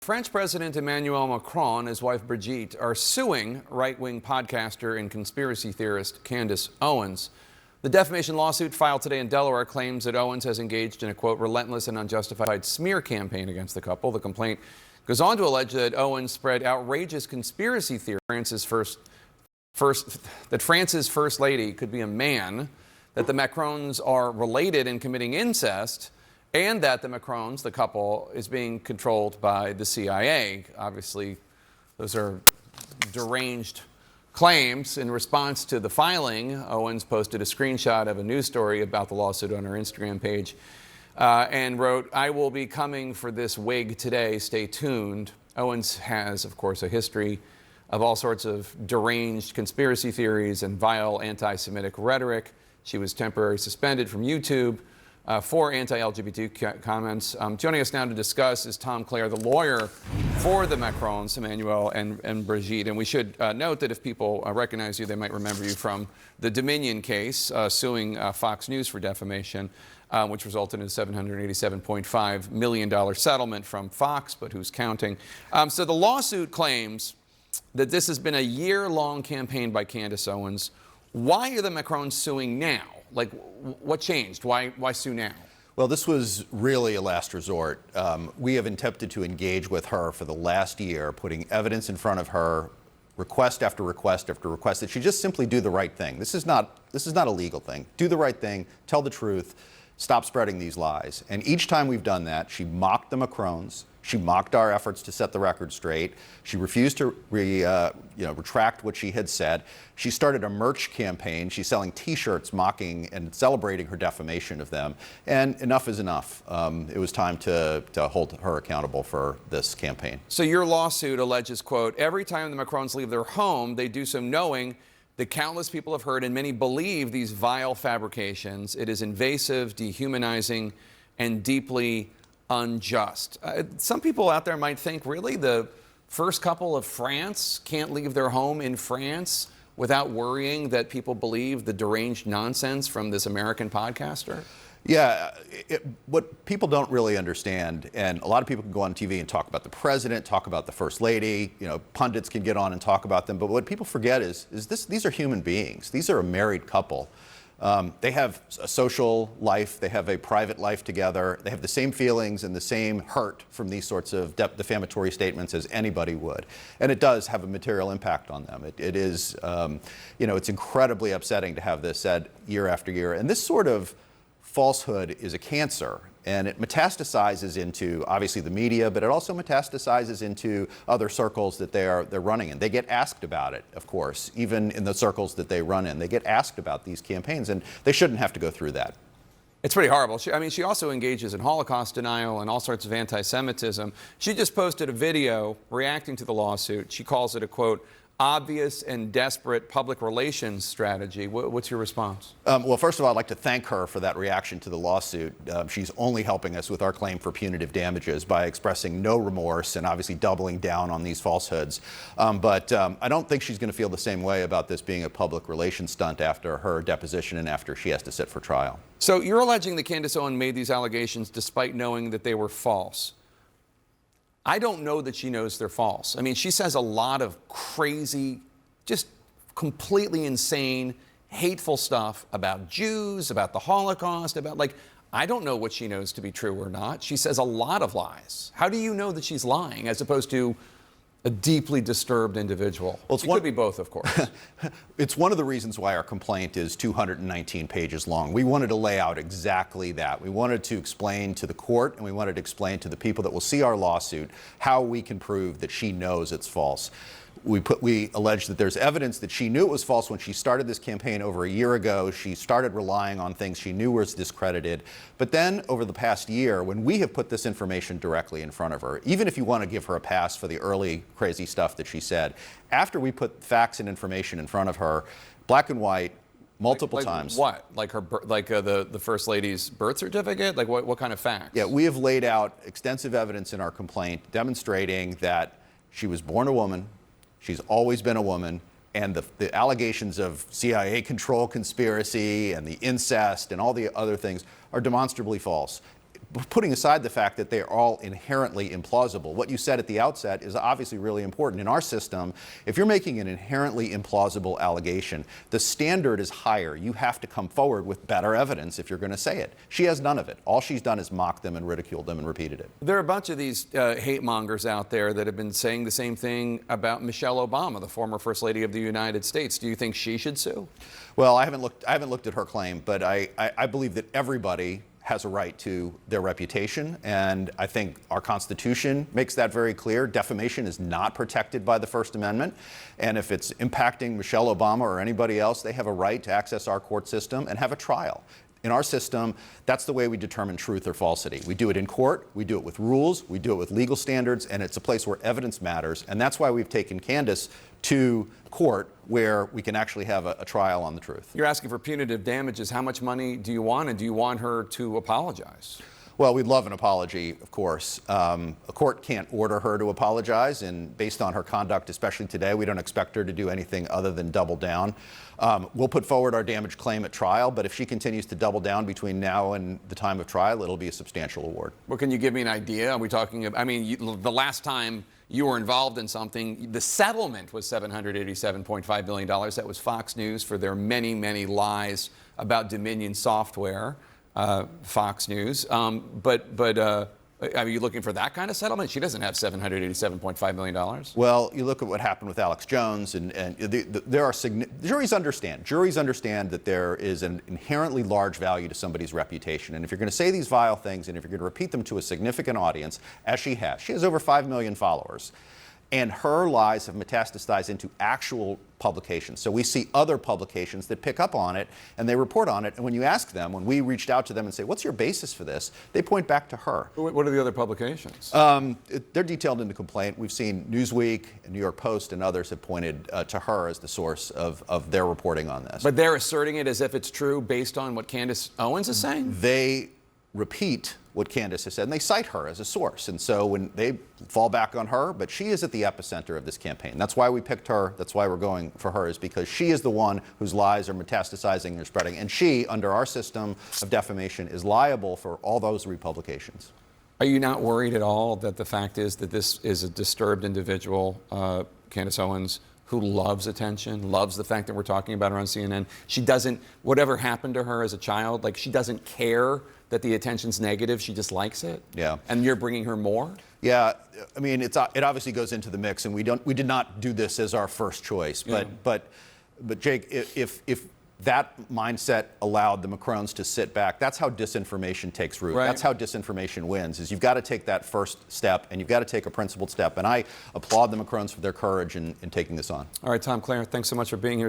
French President Emmanuel Macron and his wife Brigitte are suing right-wing podcaster and conspiracy theorist Candace Owens. The defamation lawsuit filed today in Delaware claims that Owens has engaged in a, quote, relentless and unjustified smear campaign against the couple. The complaint goes on to allege that Owens spread outrageous conspiracy theories that France's first lady could be a man, that the Macrons are related in committing incest, and that the Macrons, the couple, is being controlled by the CIA. Obviously, those are deranged claims. In response to the filing, Owens posted a screenshot of a news story about the lawsuit on her Instagram page and wrote, "I will be coming for this wig today. Stay tuned." Owens has, of course, a history of all sorts of deranged conspiracy theories and vile anti-Semitic rhetoric. She was temporarily suspended from YouTube for anti-LGBT comments. Joining us now to discuss is Tom Clare, the lawyer for the Macrons, Emmanuel and Brigitte. And we should note that if people recognize you, they might remember you from the Dominion case suing Fox News for defamation, which resulted in a $787.5 million settlement from Fox, but who's counting? So the lawsuit claims that this has been a year-long campaign by Candace Owens. Why are the Macrons suing now? Like, what changed? Why sue now? Well, this was really a last resort. We have attempted to engage with her for the last year, putting evidence in front of her, request after request after request, that she just simply do the right thing. This is not a legal thing. Do the right thing, tell the truth, stop spreading these lies. And each time we've done that, she mocked the Macrons. She mocked our efforts to set the record straight. She refused to retract what she had said. She started a merch campaign. She's selling T-shirts mocking and celebrating her defamation of them. And enough is enough. It was time to hold her accountable for this campaign. So your lawsuit alleges, quote, every time the Macrons leave their home, they do so knowing that countless people have heard and many believe these vile fabrications. It is invasive, dehumanizing, and deeply unjust. Some people out there might think, really, the first couple of France can't leave their home in France without worrying that people believe the deranged nonsense from this American podcaster? Yeah, what people don't really understand, and a lot of people can go on TV and talk about the president, talk about the first lady, pundits can get on and talk about them, but what people forget is these are human beings. These are a married couple. They have a social life, they have a private life together, they have the same feelings and the same hurt from these sorts of defamatory statements as anybody would. And it does have a material impact on them. It is, it's incredibly upsetting to have this said year after year. And this sort of falsehood is a cancer. And it metastasizes into, obviously, the media, but it also metastasizes into other circles that they're running in. They get asked about it, of course, even in the circles that they run in. They get asked about these campaigns, and they shouldn't have to go through that. It's pretty horrible. She also engages in Holocaust denial and all sorts of anti-Semitism. She just posted a video reacting to the lawsuit. She calls it a, quote, obvious and desperate public relations strategy. What's your response? Well, first of all, I'd like to thank her for that reaction to the lawsuit. She's only helping us with our claim for punitive damages by expressing no remorse and obviously doubling down on these falsehoods. But I don't think she's going to feel the same way about this being a public relations stunt after her deposition and after she has to sit for trial. So you're alleging that Candace Owens made these allegations despite knowing that they were false. I don't know that she knows they're false. I mean, she says a lot of crazy, just completely insane, hateful stuff about Jews, about the Holocaust, I don't know what she knows to be true or not. She says a lot of lies. How do you know that she's lying as opposed to a deeply disturbed individual? Well, it could be both, of course. It's one of the reasons why our complaint is 219 pages long. We wanted to lay out exactly that. We wanted to explain to the court, and we wanted to explain to the people that will see our lawsuit how we can prove that she knows it's false. We allege that there's evidence that she knew it was false when she started this campaign over a year ago. She started relying on things she knew was discredited. But then over the past year, when we have put this information directly in front of her, even if you want to give her a pass for the early crazy stuff that she said, after we put facts and information in front of her, black and white, multiple times. What? Like the First Lady's birth certificate? Like what kind of facts? Yeah, we have laid out extensive evidence in our complaint demonstrating that she was born a woman, she's always been a woman, and the allegations of CIA control conspiracy and the incest and all the other things are demonstrably false. putting aside the fact that they are all inherently implausible, what you said at the outset is obviously really important. In our system, if you're making an inherently implausible allegation, the standard is higher. You have to come forward with better evidence if you're going to say it. She has none of it. All she's done is mock them and ridiculed them and repeated it. There are a bunch of these hate mongers out there that have been saying the same thing about Michelle Obama, the former First Lady of the United States. Do you think she should sue? Well, I haven't looked at her claim, but I believe that everybody has a right to their reputation, and I think our Constitution makes that very clear. Defamation is not protected by the First Amendment, and if it's impacting Michelle Obama or anybody else, they have a right to access our court system and have a trial. In our system, that's the way we determine truth or falsity. We do it in court, we do it with rules, we do it with legal standards, and it's a place where evidence matters, and that's why we've taken Candace to court where we can actually have a trial on the truth. You're asking for punitive damages. How much money do you want, and do you want her to apologize? Well, we'd love an apology, of course. A court can't order her to apologize, and based on her conduct, especially today, we don't expect her to do anything other than double down. We'll put forward our damage claim at trial, but if she continues to double down between now and the time of trial, it'll be a substantial award. Well, can you give me an idea? Are we talking about, I mean, the last time you were involved in something, the settlement was $787.5 million. That was Fox News for their many, many lies about Dominion Software. Fox News, are you looking for that kind of settlement? She doesn't have $787.5 million. Well, you look at what happened with Alex Jones, and there are juries understand that there is an inherently large value to somebody's reputation, and if you're going to say these vile things, and if you're going to repeat them to a significant audience, as she has over 5 million followers. And her lies have metastasized into actual publications. So we see other publications that pick up on it and they report on it. And when you ask them, when we reached out to them and say, what's your basis for this? They point back to her. What are the other publications? They're detailed in the complaint. We've seen Newsweek, New York Post, and others have pointed to her as the source of their reporting on this. But they're asserting it as if it's true based on what Candace Owens is saying? They repeat what Candace has said, and they cite her as a source. And so when they fall back on her, but she is at the epicenter of this campaign. That's why we picked her. That's why we're going for her, is because she is the one whose lies are metastasizing and spreading. And she, under our system of defamation, is liable for all those republications. Are you not worried at all that the fact is that this is a disturbed individual, Candace Owens, who loves attention, loves the fact that we're talking about her on CNN? She doesn't, whatever happened to her as a child, like, she doesn't care that the attention's negative, she just likes it? Yeah. And you're bringing her more? Yeah, I mean, it obviously goes into the mix, and we did not do this as our first choice. But Jake, if that mindset allowed the Macrons to sit back, that's how disinformation takes root. Right. That's how disinformation wins, is you've got to take that first step, and you've got to take a principled step. And I applaud the Macrons for their courage in taking this on. All right, Tom Claire, thanks so much for being here.